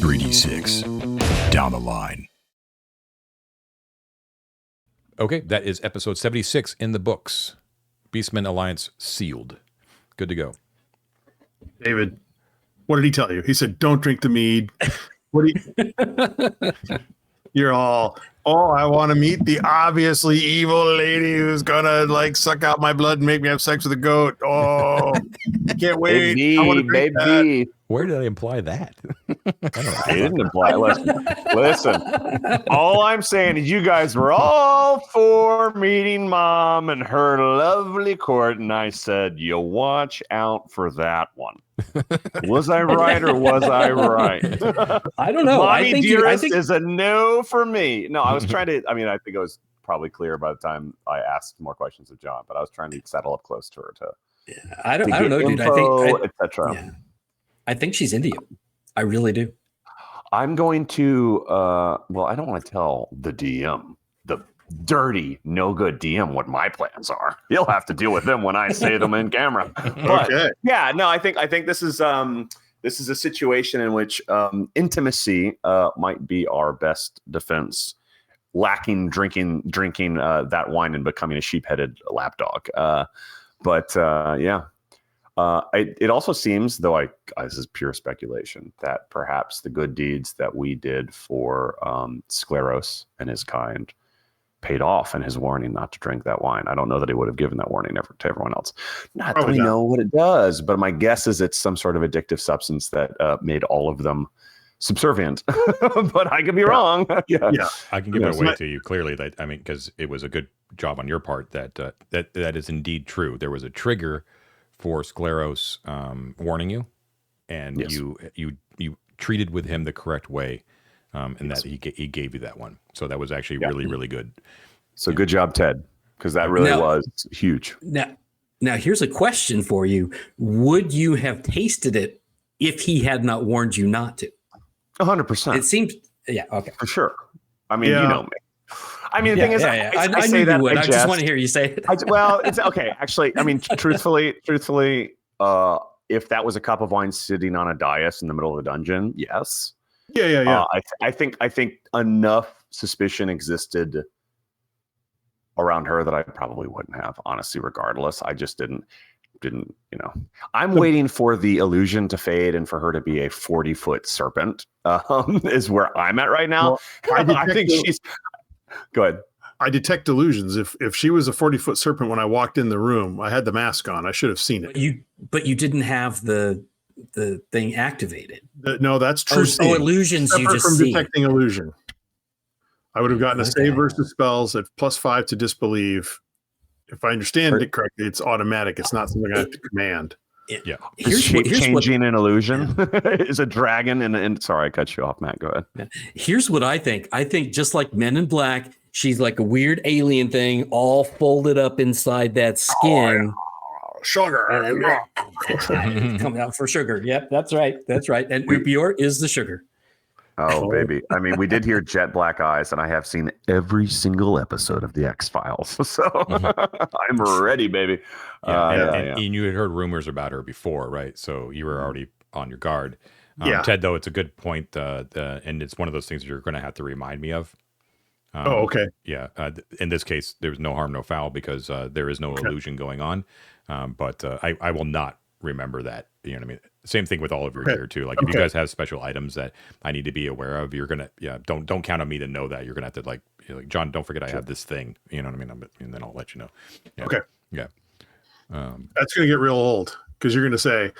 3d6 down the line. Okay, that is episode 76 in the books. Beastmen Alliance sealed. Good to go. David, what did he tell you? He said, don't drink the mead. What do you... You're all, I want to meet the obviously evil lady who's going to like suck out my blood and make me have sex with a goat. Oh, can't wait. Baby. Where did I imply that? I didn't imply. Listen. All I'm saying is you guys were all for meeting Mom and her lovely court, and I said, you watch out for that one. Was I right or was I right? I don't know. Mommy Dearest is a no for me. No, I was trying to, I think it was probably clear by the time I asked more questions of John, but I was trying to settle up close to her I don't know, dude. Info, etc. Yeah. I think she's into you. I really do. I'm going to, I don't want to tell the DM, the dirty, no good DM, what my plans are. He'll have to deal with them when I say them in camera. But, okay. Yeah, no, I think this is a situation in which intimacy might be our best defense. Lacking drinking that wine and becoming a sheep-headed lapdog. It also seems, though this is pure speculation, that perhaps the good deeds that we did for Scleros and his kind paid off in his warning not to drink that wine. I don't know that he would have given that warning to everyone else. Not that we know what it does, but my guess is it's some sort of addictive substance that made all of them subservient. But I could be wrong. Yeah, I can give it away to you clearly. Because it was a good job on your part that is indeed true. There was a trigger for Scleros warning you, and you treated with him the correct way, and that he gave you that one. So that was actually really, really good. So good job, Ted, because that really was huge. Now here's a question for you. Would you have tasted it if he had not warned you not to? 100%. It seems, okay. For sure. You know me. The thing is, I say that would. I just want to hear you say it. It's okay. Actually, truthfully, if that was a cup of wine sitting on a dais in the middle of the dungeon, yes. Yeah. I think enough suspicion existed around her that I probably wouldn't have, honestly, regardless. I just didn't. I'm waiting for the illusion to fade and for her to be a 40-foot serpent. Is where I'm at right now. Well, I think she's. Go ahead. I detect delusions. If she was a 40-foot serpent when I walked in the room, I had the mask on. I should have seen it. But you didn't have the thing activated. No, that's true. Illusions. Separate you just from see. Detecting illusion. I would have gotten a save versus spells at +5 to disbelieve. If I understand it correctly, it's automatic. It's not something I have to command. Yeah. Here's changing an illusion is a dragon. And sorry, I cut you off, Matt. Go ahead. Yeah. Here's what I think. I think just like Men in Black, she's like a weird alien thing, all folded up inside that skin. Sugar. Coming out for sugar. Yep, that's right. And Upior is the sugar. Oh, baby. We did hear jet black eyes, and I have seen every single episode of The X-Files. So I'm ready, baby. And you had heard rumors about her before, right? So you were already on your guard. Ted, though, it's a good point, and it's one of those things you're going to have to remind me of. Okay. Yeah. In this case, there's no harm, no foul, because there is no illusion going on. But I will not remember that. You know what I mean? Same thing with all of your gear too. Like if you guys have special items that I need to be aware of, you're gonna don't count on me to know that. You're gonna have to like John, don't forget I have this thing. You know what I mean? And then I'll let you know. Yeah. Okay. Yeah. That's gonna get real old because you're gonna say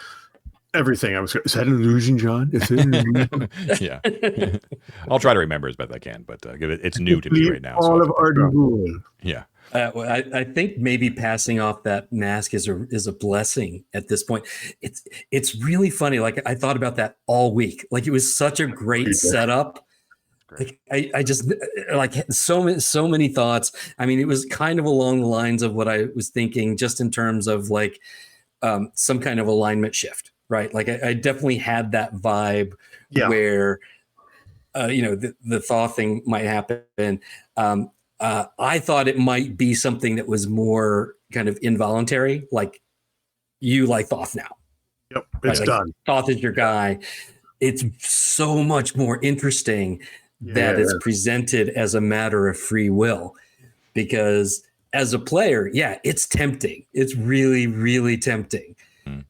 everything. Is that an illusion, John? Is it an illusion? Yeah. I'll try to remember as best I can, but it's new to me right now. All of Arden. Yeah. I think maybe passing off that mask is a blessing at this point. It's really funny. Like I thought about that all week. Like it was such a great setup. Like I just like so many thoughts. It was kind of along the lines of what I was thinking, just in terms of like some kind of alignment shift, right? Like I definitely had that vibe where the thaw thing might happen. I thought it might be something that was more kind of involuntary, like you like Thoth now. Yep, it's done. Thoth is your guy. it's so much more interesting that it's presented as a matter of free will, because as a player, yeah, it's tempting. It's really, really tempting.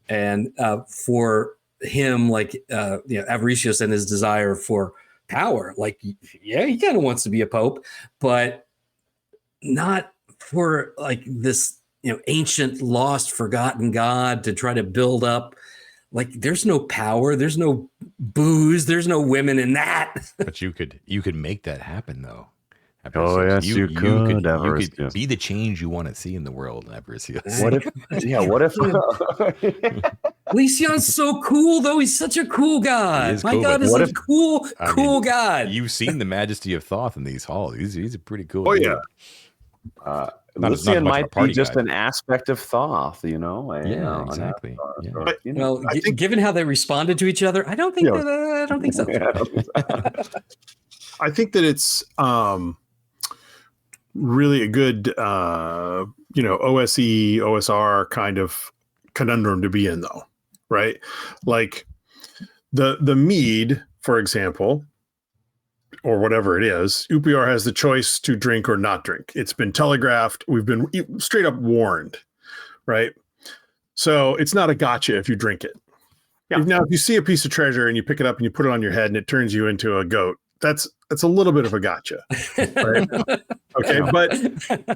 And for him, like, Avaricious and his desire for power, like, yeah, he kind of wants to be a pope, but not for like this, ancient, lost, forgotten God to try to build up. Like, there's no power, there's no booze, there's no women in that. But you could make that happen, though. Oh, yes, you could. You could be the change you want to see in the world, Avaricious. What if? Yeah. What if? Lysion's so cool, though. He's such a cool god. My God is a cool god. You've seen the majesty of Thoth in these halls. He's a pretty cool. Oh, dude. yeah. Lucian might be just an aspect of Thoth, Exactly. Yeah. But, I think, given how they responded to each other, I don't think so. I think that it's really a good, OSE, OSR kind of conundrum to be in, though, right? Like the mead, for example, or whatever it is, UPR has the choice to drink or not drink. It's been telegraphed. We've been straight up warned, right? So it's not a gotcha if you drink it. Yeah. Now, if you see a piece of treasure and you pick it up and you put it on your head and it turns you into a goat, that's a little bit of a gotcha. Right? Okay. But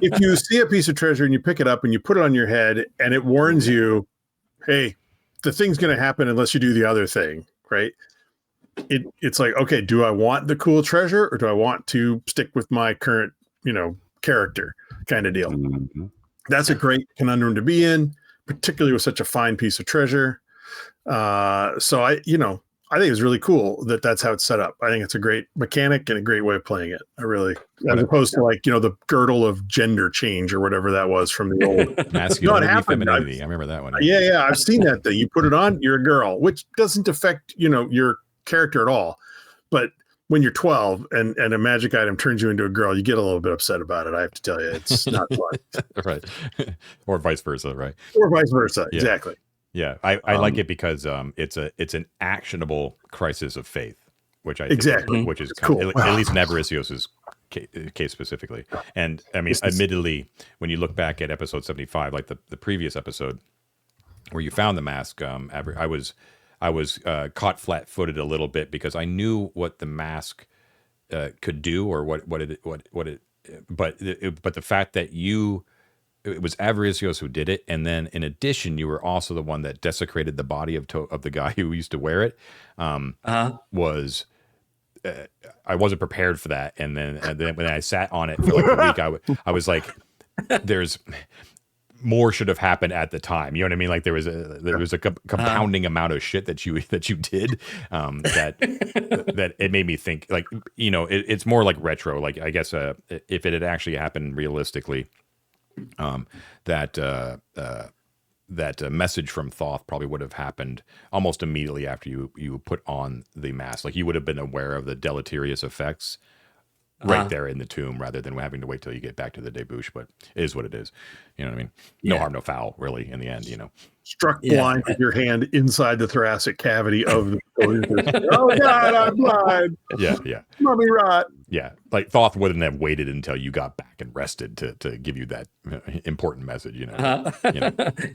if you see a piece of treasure and you pick it up and you put it on your head and it warns you, hey, the thing's going to happen unless you do the other thing, right? It's like, okay, do I want the cool treasure or do I want to stick with my current, character kind of deal? Mm-hmm. That's a great conundrum to be in, particularly with such a fine piece of treasure. So I think it's really cool that that's how it's set up. I think it's a great mechanic and a great way of playing it. I really, as opposed to like, the girdle of gender change or whatever that was from the old masculinity, femininity. I remember that one. Yeah. I've seen that thing. You put it on, you're a girl, which doesn't affect, your character at all. But when you're 12 and a magic item turns you into a girl, you get a little bit upset about it. I have to tell you, it's not fun. Right. Or vice versa. Right. Or vice versa. Yeah. Exactly. Yeah, I like it because it's an actionable crisis of faith, which I think which is kind cool. of, at least in Avaricious' case specifically. And I mean, admittedly, when you look back at episode 75, like the previous episode where you found the mask, I was caught flat-footed a little bit because I knew what the mask could do or but the fact that it was Avaricious who did it, and then in addition, you were also the one that desecrated the body of the guy who used to wear it. Was I wasn't prepared for that, and then when I sat on it for like a week, I was like, "There's more should have happened at the time." You know what I mean? Like there was a compounding amount of shit that you did that it made me think like it's more like retro. Like I guess if it had actually happened realistically. That message from Thoth probably would have happened almost immediately after you put on the mask. Like you would have been aware of the deleterious effects right there in the tomb, rather than having to wait till you get back to the debauche. But it is what it is. You know what I mean? No harm, no foul, really. In the end, Struck blind with your hand inside the thoracic cavity of the. Oh God, I'm blind. Yeah. Mummy rot. Yeah, like Thoth wouldn't have waited until you got back and rested to give you that important message.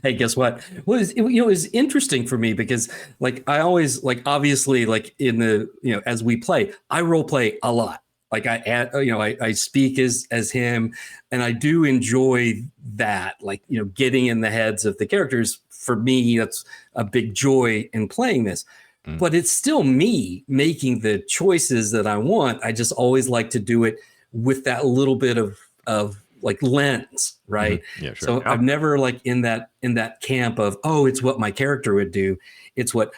Hey, guess what? Well, it was interesting for me because like I always obviously like in the as we play, I role play a lot. Like I speak as him, and I do enjoy that. Like getting in the heads of the characters. For me, that's a big joy in playing this. But it's still me making the choices that I want. I just always like to do it with that little bit of like lens, right? Mm-hmm. Yeah, sure. So I've never like in that camp of, oh, it's what my character would do. It's what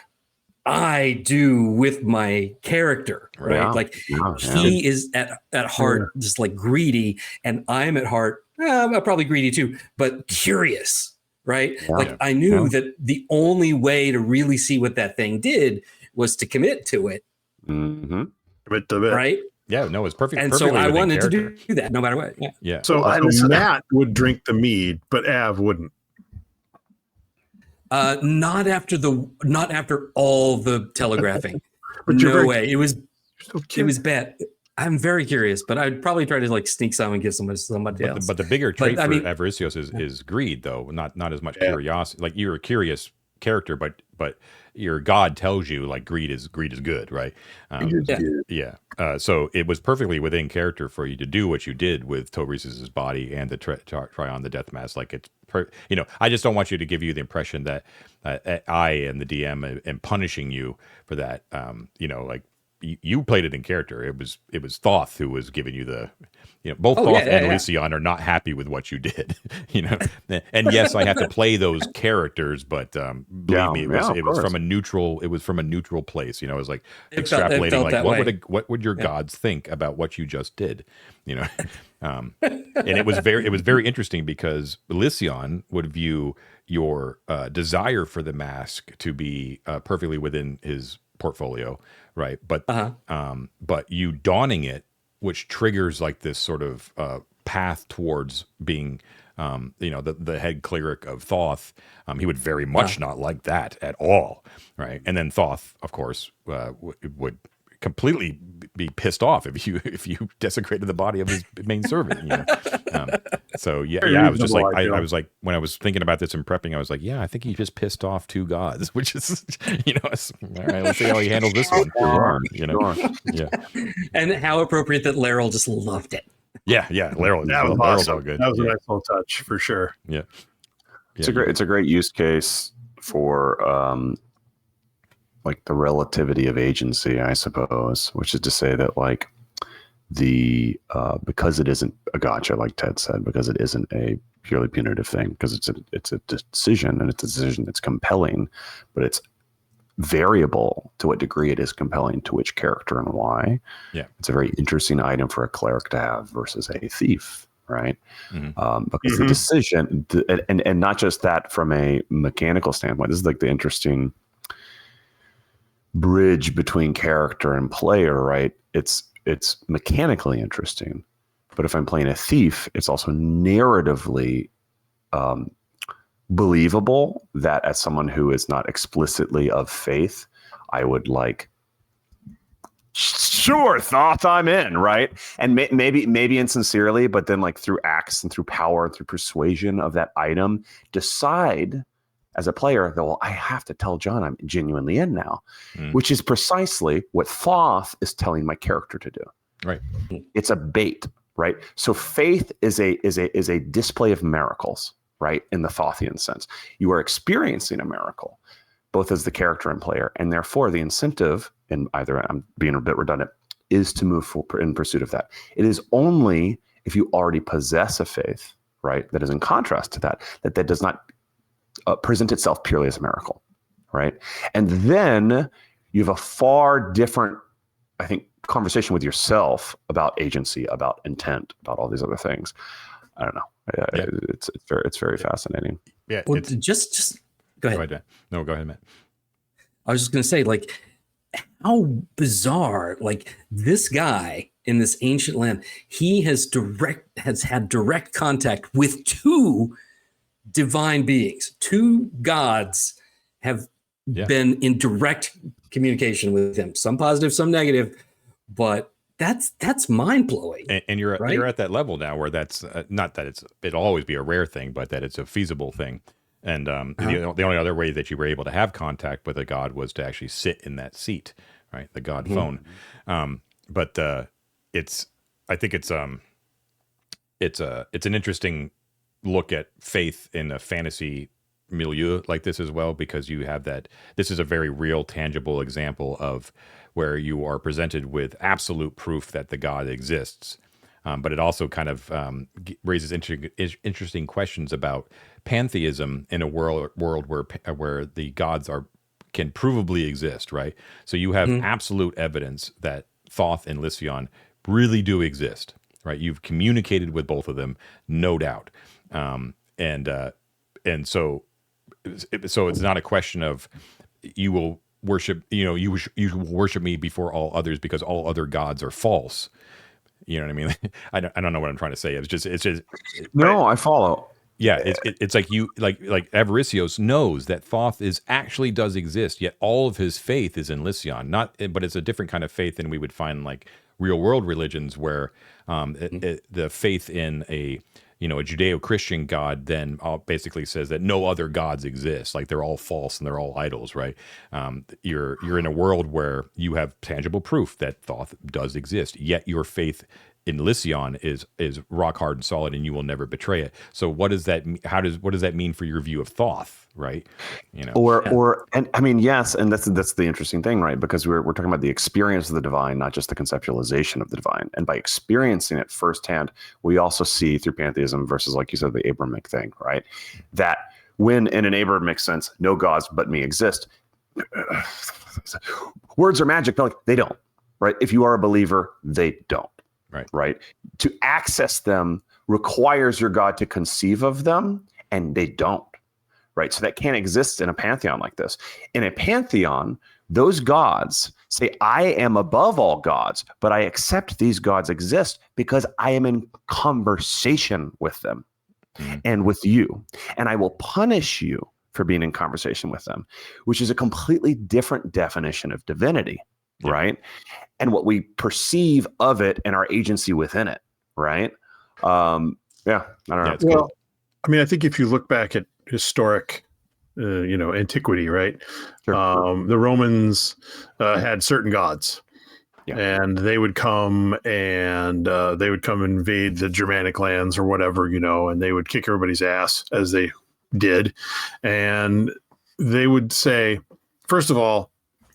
I do with my character, right? Yeah. Like he is at heart just like greedy, and I'm at heart, I'm probably greedy too, but curious. Right. Yeah. Like I knew that the only way to really see what that thing did was to commit to it. Mm-hmm. Right. Yeah. No, it's perfect. And so I wanted to do that no matter what. Yeah. Yeah. So Matt would drink the mead, but Av wouldn't. Not after all the telegraphing. But you're No very way. It was so it cute. was bad. I'm very curious, but I'd probably try to like sneak some and give somebody else. But the bigger trait I for mean- Avaricios is greed, though, not as much Yeah. curiosity. Like you're a curious character, but your god tells you like greed is good, right? Yeah. So it was perfectly within character for you to do what you did with Tobrias's body and to try on the death mask. Like it's, I just don't want you to give you the impression that I and the DM am punishing you for that. Like you played it in character. It was Thoth who was giving you the, both Thoth and Lysion are not happy with what you did, And yes, I have to play those characters, but believe me, it was from a neutral place. It was like extrapolating, like what would your gods think about what you just did, and it was very interesting because Lysion would view your desire for the mask to be perfectly within his portfolio, right? But you donning it, which triggers like this sort of path towards being the head cleric of Thoth, he would very much not like that at all, right? And then Thoth, of course, would completely be pissed off if you desecrated the body of his main servant. So I was just like, I was like, when I was thinking about this and prepping, I was like, I think he just pissed off two gods, which is, all right, let's see how he handles this one. Yeah. And how appropriate that Laryl just loved it. Yeah. Laryl, That was Laryl's awesome. all good. That was a nice little touch for sure. Yeah. It's a great use case for like the relativity of agency, I suppose, which is to say that like because it isn't a gotcha, like Ted said, because it isn't a purely punitive thing, because it's a decision, and it's a decision that's compelling, but it's variable to what degree it is compelling to which character and why. Yeah, it's a very interesting item for a cleric to have versus a thief, right? Because the decision, and not just that from a mechanical standpoint. This is like the interesting bridge between character and player, right? It's mechanically interesting, but if I'm playing a thief, it's also narratively believable that as someone who is not explicitly of faith, I would like, sure, Thoth, I'm in, right? And maybe insincerely, but then like through acts and through power and through persuasion of that item, decide as a player that, well, I have to tell John I'm genuinely in now, which is precisely what Thoth is telling my character to do. Right. It's a bait, right? So faith is a display of miracles, right? In the Thothian sense, you are experiencing a miracle, both as the character and player, and therefore the incentive, and either I'm being a bit redundant, is to move forward in pursuit of that. It is only if you already possess a faith, right, that is in contrast to that does not present itself purely as a miracle, right? And then you have a far different, I think, conversation with yourself about agency, about intent, about all these other things. I don't know. It's very fascinating. Yeah. Well, just go ahead. Matt. No, go ahead, Matt. I was just going to say, like, how bizarre! Like this guy in this ancient land, he has had direct contact with two divine beings. Two gods have been in direct communication with him. Some positive, some negative, but that's mind blowing. And you're right? you're at that level now where that's not that it'll always be a rare thing, but that it's a feasible thing. And the only other way that you were able to have contact with a god was to actually sit in that seat, right? The god phone. But I think it's an interesting look at faith in a fantasy milieu like this as well, because you have that. This is a very real, tangible example of where you are presented with absolute proof that the god exists. But it also kind of raises interesting questions about pantheism in a world where the gods can provably exist, right? So you have absolute evidence that Thoth and Lysion really do exist, right? You've communicated with both of them, no doubt, and so it's not a question of you will worship, you will worship me before all others because all other gods are false. You know what I mean? I don't know what I'm trying to say. It's just no, I follow. Yeah, it's like like Avaricios knows that Thoth does exist, yet all of his faith is in Lysion. But it's a different kind of faith than we would find in like real world religions, where the faith in a Judeo-Christian God then basically says that no other gods exist, like they're all false and they're all idols, right? You're in a world where you have tangible proof that Thoth does exist, yet your faith in Lysion is rock hard and solid, and you will never betray it. So what does that what does that mean for your view of Thoth, right? And I mean, yes, and that's the interesting thing, right? Because we're talking about the experience of the divine, not just the conceptualization of the divine. And by experiencing it firsthand, we also see through pantheism versus, like you said, the Abrahamic thing, right? That when in an Abrahamic sense, no gods but me exist, words are magic. They don't, right? If you are a believer, they don't. Right. To access them requires your God to conceive of them, and they don't. Right. So that can't exist in a pantheon like this. In a pantheon, those gods say, I am above all gods, but I accept these gods exist because I am in conversation with them and with you. And I will punish you for being in conversation with them, which is a completely different definition of divinity. Yeah. Right. And what we perceive of it and our agency within it. Right. I don't know. Well, cool. I mean, I think if you look back at historic, antiquity, right. Sure. The Romans had certain gods. Yeah. And they would come and invade the Germanic lands or whatever, and they would kick everybody's ass as they did. And they would say, first of all,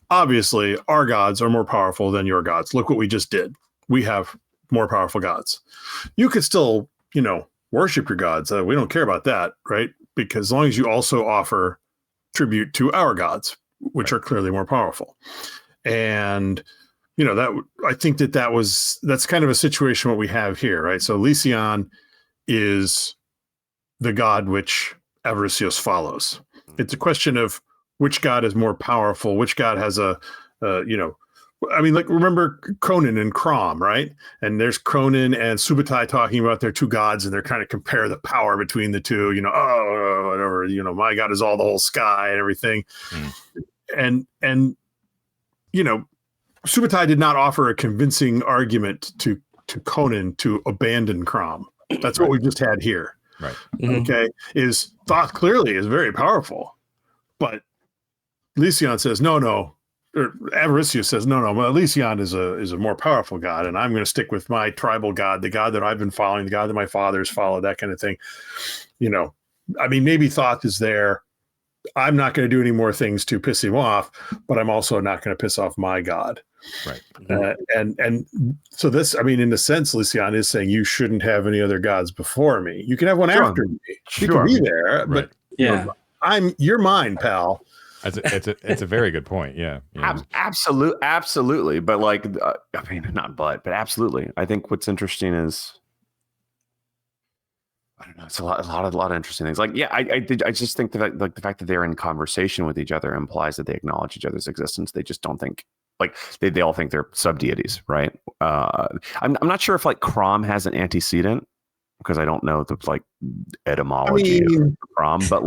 obviously, our gods are more powerful than your gods. Look what we just did. We have more powerful gods. You could still, worship your gods. We don't care about that, right? Because as long as you also offer tribute to our gods, which are clearly more powerful. And, I think that's kind of a situation what we have here, right? So Lysion is the god which Avaricios follows. It's a question of which god is more powerful, which god has remember Cronin and Crom, right? And there's Cronin and Subutai talking about their two gods, and they're kind of compare the power between the two, whatever, my god is all the whole sky and everything. And Subutai did not offer a convincing argument to Conan to abandon Crom. That's what we just had here. Right. Okay. Is Thoth clearly is very powerful, but Lysion says, no. Or Avaricios says, no. Lysion is a more powerful god, and I'm going to stick with my tribal god, the god that I've been following, the god that my fathers followed, that kind of thing. Maybe Thoth is there. I'm not going to do any more things to piss him off, but I'm also not going to piss off my god. Right. And so this, in a sense, Lysion is saying you shouldn't have any other gods before me. You can have one after me. You can be there, but you're mine, pal. It's a very good point. Yeah. Absolutely. But but absolutely. I think what's interesting is, I don't know. It's a lot of interesting things. I just think that the fact that they're in conversation with each other implies that they acknowledge each other's existence. They just don't think they all think they're sub deities, right? I'm not sure if Crom has an antecedent, because I don't know the etymology of Crom, but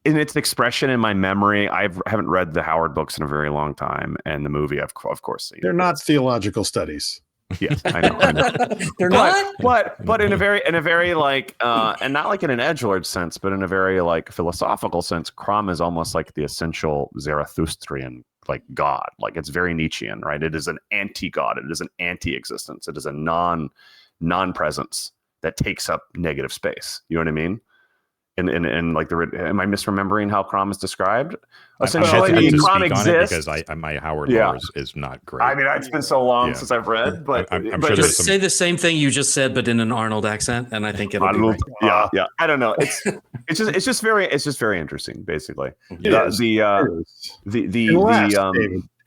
in its expression in my memory, I haven't read the Howard books in a very long time, and the movie, of course, they're not theological studies. Yes, I know. They're not. But in a very and not in an edgelord sense, but in a very philosophical sense, Crom is almost like the essential Zarathustrian god. It's very Nietzschean, right? It is an anti-god. It is an anti-existence. It is a non-presence that takes up negative space. You know what I mean? And am I misremembering how Crom is described? Essentially, Crom exists because my Howard lore is not great. It's been so long since I've read, but I'm but sure just say the same thing you just said, but in an Arnold accent, and I think it'll be right. Yeah. I don't know. It's just very interesting, basically. David,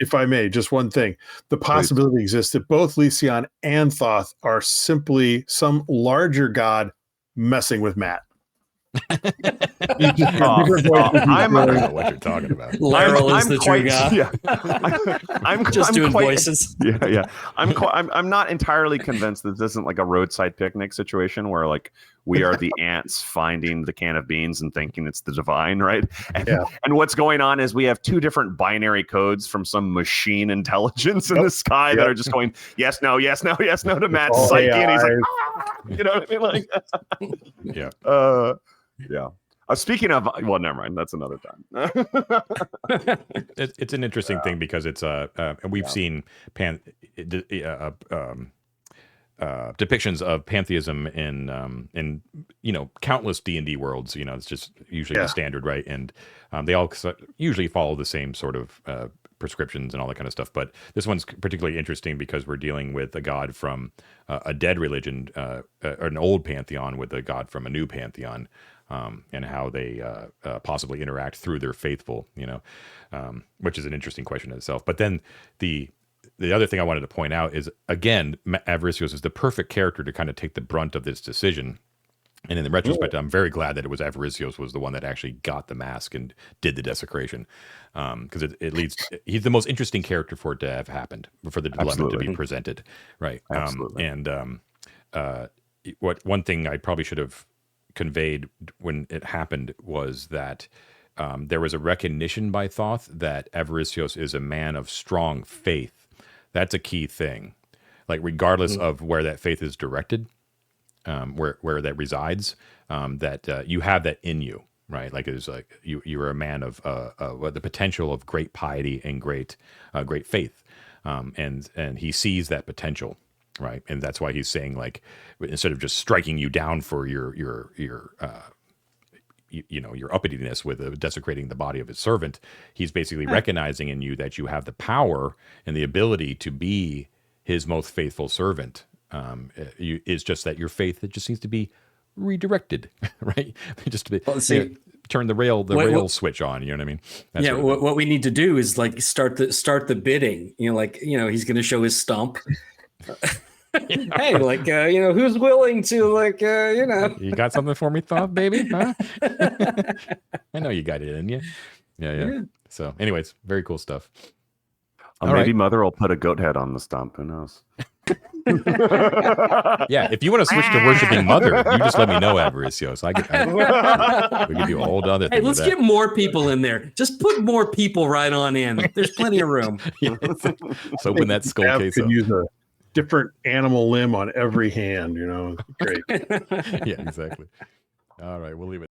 if I may, just one thing: the possibility exists that both Lysion and Thoth are simply some larger god messing with Matt. I don't know what you're talking about. Laryl is the true god. Yeah. I'm doing voices. Yeah. I'm not entirely convinced that this isn't a roadside picnic situation where We are the ants finding the can of beans and thinking it's the divine, right? And what's going on is we have two different binary codes from some machine intelligence in the sky that are just going, yes, no, yes, no, yes, no to Matt's psyche. And he's like, you know what I mean? Like, speaking of, well, never mind. That's another time. It's an interesting thing because it's and we've seen depictions of pantheism in countless D&D worlds. It's just usually the standard, right? And they all usually follow the same sort of prescriptions and all that kind of stuff. But this one's particularly interesting because we're dealing with a god from a dead religion, or an old pantheon, with a god from a new pantheon. And how they possibly interact through their faithful, which is an interesting question in itself. But then the other thing I wanted to point out is, again, Avaricios is the perfect character to kind of take the brunt of this decision. And in the retrospect, I'm very glad that it was Avaricios was the one that actually got the mask and did the desecration, because it leads. He's the most interesting character for it to have happened, for the dilemma to be presented, right? Absolutely. One thing I probably should have conveyed when it happened was that there was a recognition by Thoth that Avaricios is a man of strong faith. That's a key thing. Like, regardless of where that faith is directed, where that resides, that you have that in you, right? Like, it's like you're a man of the potential of great piety and great faith, and he sees that potential. Right, and that's why he's saying, like, instead of just striking you down for your uppityness with desecrating the body of his servant, he's basically recognizing in you that you have the power and the ability to be his most faithful servant. It's just that your faith, it just needs to be redirected, right? Just to be, turn the rail switch on. You know what I mean? That's what we need to do is, like, start the bidding. He's going to show his stump. Hey, like, who's willing to, like, you got something for me, Thoth, baby? Huh? I know you got it in you. Yeah. So, anyways, very cool stuff. Maybe Mother will put a goat head on the stump. Who knows? Yeah, if you want to switch to worshiping Mother, you just let me know, Avaricios. We can do a whole other thing. Hey, let's get more people in there. Just put more people right on in. There's plenty of room. Let's open that skull case up. Use a different animal limb on every hand. Great. Yeah, exactly. All right, we'll leave it.